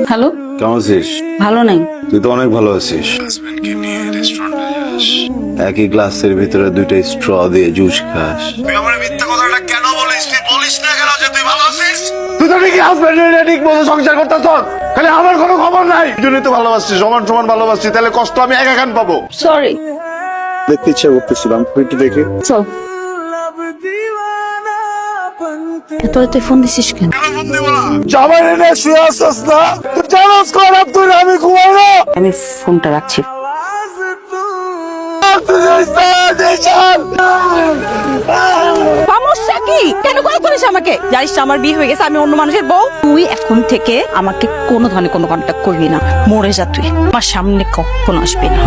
Hello, কেমন আছিস? ভালো নাই। তুই তো অনেক ভালো আছিস। একই গ্লাসের ভিতরে দুইটা স্ট্র দিয়ে জুস খাস। তুই আমার মিথ্যা কথাটা কেন বলিস? তুই বলিস না কেন যে তুই ভালো আছিস? তুই তো ঠিকই হাজবেন্ড ঠিক মতো সংসার করতেছ, খালি আমার কোনো খবর নাই। দুজনেই তো ভালোবাসছিস, সমান সমান ভালোবাসছি, তাহলে কষ্ট আমি একা খান পাবো। সরি। দেখতে ইচ্ছা করতেছিলাম, একটু দেখে। চল। তোরা তুই ফোন দিছিস কেন? জামাই এনে শুয়ে আসছিস না? তুই জানাস খারাপ, তুই আমি ঘুমাই না। আমি ফোনটা রাখছি। সমস্যা কি? কেন কল করিস আমাকে? জানিস না আমার বিয়ে হয়ে গেছে, আমি অন্য মানুষের বউ। তুই এখন থেকে আমাকে কোনো ধরনের কোনো কন্ট্যাক্ট করবি না। মরে যা তুই, আমার সামনে কখনো আসবি না।